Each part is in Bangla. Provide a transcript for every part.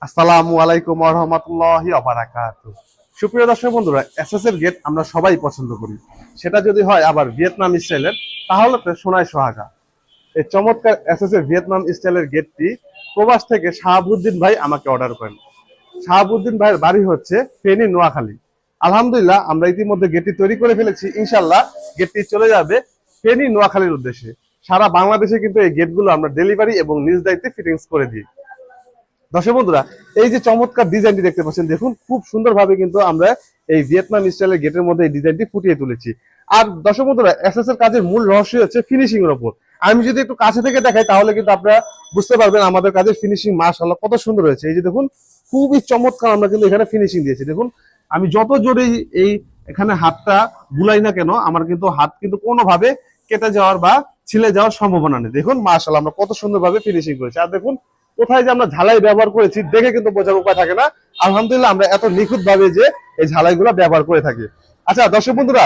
আসসালামু আলাইকুম ওয়া রাহমাতুল্লাহি ওয়া বারাকাতুহু। সুপ্রিয় দর্শক বন্ধুরা, এসএস এর গেট আমরা সবাই পছন্দ করি। সেটা যদি হয় আবার ভিয়েতনাম স্টাইলের, তাহলে তো সোনায় সোহাগা। এই চমৎকার এসএস এর ভিয়েতনাম স্টাইলের গেটটি প্রবাস থেকে শাহাবুদ্দিন ভাই আমাকে অর্ডার করেন। শাহাবুদ্দিন ভাইয়ের বাড়ি হচ্ছে ফেনী, নোয়াখালী। আলহামদুলিল্লাহ, আমরা ইতিমধ্যে গেটটি তৈরি করে ফেলেছি। ইনশাআল্লাহ গেটটি চলে যাবে ফেনী, নোয়াখালীর উদ্দেশ্যে। সারা বাংলাদেশে কিন্তু এই গেটগুলো আমরা ডেলিভারি এবং নিজ দায়িত্বে ফিটিংস করে দিই। দর্শক বন্ধুরা, এই যে চমৎকার ডিজাইনটি দেখতে পাচ্ছেন, দেখুন খুব সুন্দরভাবে কিন্তু আমরা এই ভিয়েতনাম স্টাইলের গেটের মধ্যে এই ডিজাইনটি ফুটিয়ে তুলেছি। আর দর্শক বন্ধুরা, এসএস এর কাজের মূল রহস্য হচ্ছে ফিনিশিং এর উপর। আমি যদি একটু কাছে থেকে দেখাই তাহলে কিন্তু আপনারা বুঝতে পারবেন আমাদের কাজের ফিনিশিং মাশাআল্লাহ কত সুন্দর হয়েছে। এই যে দেখুন, খুবই চমৎকার আমরা কিন্তু এখানে ফিনিশিং দিয়েছি। দেখুন, আমি যত জোরে এই এখানে হাতটা বুলাই না কেন, আমার কিন্তু হাত কিন্তু কোনোভাবে কেটে যাওয়ার বা ছিলে যাওয়ার সম্ভাবনা নেই। দেখুন মাশাআল্লাহ আমরা কত সুন্দরভাবে ফিনিশিং করেছি। আর দেখুন কোথায় যে আমরা ঝালাই ব্যবহার করেছি দেখে কিন্তু বোঝার উপায় থাকে না। আলহামদুলিল্লাহ, আমরা এত নিখুঁত ভাবে যে এই ঝালাইগুলো ব্যবহার করে থাকি। আচ্ছা দর্শক বন্ধুরা,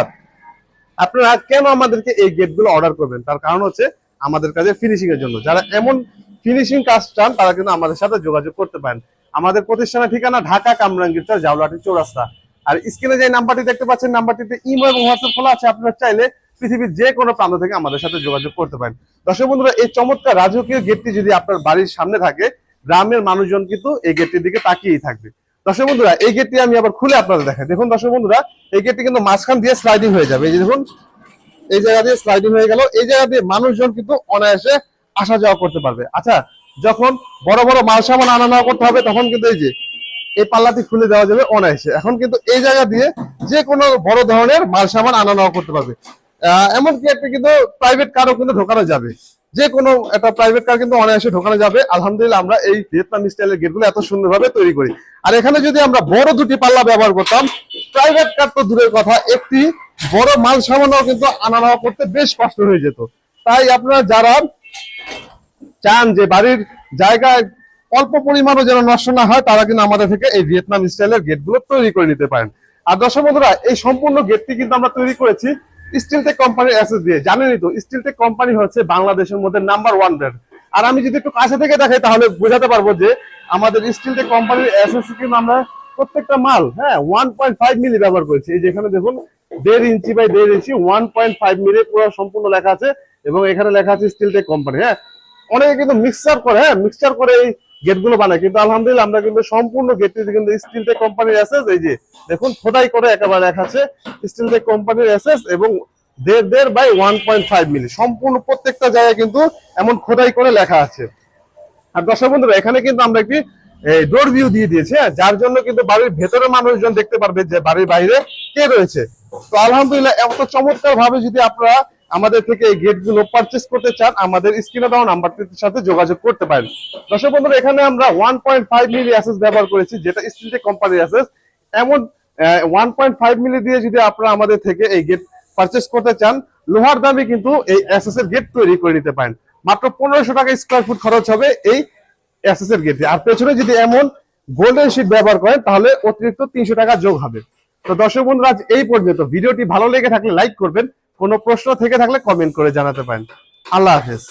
আপনারা কেন আমাদেরকে এই গেটগুলো অর্ডার করবেন? তার কারণ হচ্ছে আমাদের কাজে ফিনিশিং এর জন্য। যারা এমন ফিনিশিং কাজ চান তারা কিন্তু আমাদের সাথে যোগাযোগ করতে পারেন। আমাদের প্রতিষ্ঠানের ঠিকানা ঢাকা কামরাঙ্গীরচর জাউলাটি চৌরাস্তা। আর স্ক্রিনে যে নাম্বারটি দেখতে পাচ্ছেন, নাম্বারটিতে ইমো এবং হোয়াটসঅ্যাপ খোলা আছে। আপনারা চাইলে পৃথিবীর যে কোনো প্রান্ত থেকে আমাদের সাথে যোগাযোগ করতে পারেন। দর্শক বন্ধুরা, এই চমৎকার রাজকীয় গেটটি যদি আপনার বাড়ির সামনে থাকে, গ্রামের মানুষজন কিন্তু এই গেটটির দিকে তাকিয়েই থাকবে। দর্শক বন্ধুরা, এই গেটটি আমি আবার খুলে আপনাদের দেখাই। দেখুন দর্শক বন্ধুরা, এই গেটটি কিন্তু মাঝখান দিয়ে স্লাইডিং হয়ে যাবে। এই যে দেখুন, এই জায়গা দিয়ে স্লাইডিং হয়ে গেল। এই জায়গা দিয়ে মানুষজন কিন্তু অনায়াসে আসা যাওয়া করতে পারবে। আচ্ছা, যখন বড় বড় মাল সামান আনা নেওয়া করতে হবে তখন কিন্তু এই যে এই পাল্লাটি খুলে দেওয়া যাবে অনায়াসে। এখন কিন্তু এই জায়গা দিয়ে যে কোনো বড় ধরনের মাল সামান আনা নেওয়া করতে পারবে। এমনকি একটা কিন্তু প্রাইভেট কারও কিন্তু ঢোকানো যাবে। যে কোনো একটা প্রাইভেট কার কিন্তু অনায়াসে ঢোকানো যাবে। আলহামদুলিল্লাহ, আমরা এই ভিয়েতনাম স্টাইলের গেটগুলো এত সুন্দরভাবে তৈরি করি। আর এখানে যদি আমরা বড় দুটি পাল্লা ব্যবহার করতাম, প্রাইভেট কার তো দূরের কথা, একটি বড় মাল সামানও কিন্তু আনা নেওয়া করতে বেশ কষ্ট হয়ে যেত। তাই আপনারা যারা চান যে বাড়ির জায়গায় অল্প পরিমাণও যেন নষ্ট না হয়, তারা কিন্তু আমাদের থেকে এই ভিয়েতনাম স্টাইলের গেটগুলো তৈরি করে নিতে পারেন। আর দর্শক বন্ধুরা, এই সম্পূর্ণ গেটটি কিন্তু আমরা তৈরি করেছি স্টিলটেক কোম্পানির এসএস দিয়ে। জানেনই তো, স্টিলটেক কোম্পানি হচ্ছে বাংলাদেশের মধ্যে নাম্বার 1 ব্র্যান্ড। আর আমি যদি একটু কাছে থেকে দেখাই তাহলে বোঝাতে পারবো যে আমাদের স্টিলটেক কোম্পানির এসএস কিন্তু আমরা প্রত্যেকটা মাল 1.5 মিলি ব্যবহার করেছি। এই যেখানে দেখুন 1.5 ইঞ্চি বাই 1.5 ইঞ্চি 1.5 মিলি পুরো সম্পূর্ণ লেখা আছে, এবং এখানে লেখা আছে স্টিলটেক কোম্পানি। অনেকে কিন্তু মিক্সচার করে, মিক্সচার করে এই গেটগুলো বানায়, কিন্তু আলহামদুলিল্লাহ আমরা কিন্তু সম্পূর্ণ গেটটি কিন্তু স্টিলটেক কোম্পানির এসএস। এই যে দেখুন খোদাই করে একেবারে লেখা আছে স্টিলটেক কোম্পানির এসএস, এবং 1.5 বাই 1.5 মিলি সম্পূর্ণ প্রত্যেকটা জায়গায় কিন্তু এমন খোদাই করে লেখা আছে। আর দর্শক বন্ধুরা, এখানে কিন্তু আমরা একটি ডোর ভিউ দিয়ে দিয়েছি, যার জন্য কিন্তু বাড়ির ভেতরে মানুষজন দেখতে পারবে যে বাড়ির বাইরে কে রয়েছে। তো আলহামদুলিল্লাহ, এত চমৎকার ভাবে যদি আপনারা আমাদের থেকে এই গেটগুলো পারচেস করতে চান, আমাদের স্ক্রিনে দেওয়া নাম্বারটির সাথে যোগাযোগ করতে পারেন। দর্শক বন্ধুরা, এখানে আমরা 1.5 মিলি অ্যাসেস ব্যবহার করেছি, যেটা স্টিলটেক কোম্পানির অ্যাসেস। এমন 1.5 মিলি দিয়ে যদি আপনারা আমাদের থেকে এই গেট পারচেস করতে চান, লোহার দামে কিন্তু এই অ্যাসেস এর গেট তৈরি করে নিতে পারেন। মাত্র 1500 টাকা স্কয়ার ফুট খরচ হবে এই এসএস এর গেটে। আর পেছনে যদি এমন গোল্ডেন শীট ব্যবহার করেন তাহলে অতিরিক্ত 300 টাকা যোগ হবে। তো দর্শক বন্ধুরা, আজ এই পর্যন্ত। ভিডিওটি ভালো লেগে থাকলে লাইক করবেন, কোনো প্রশ্ন থেকে থাকলে কমেন্ট করে জানাতে পারেন। আল্লাহ হাফেজ।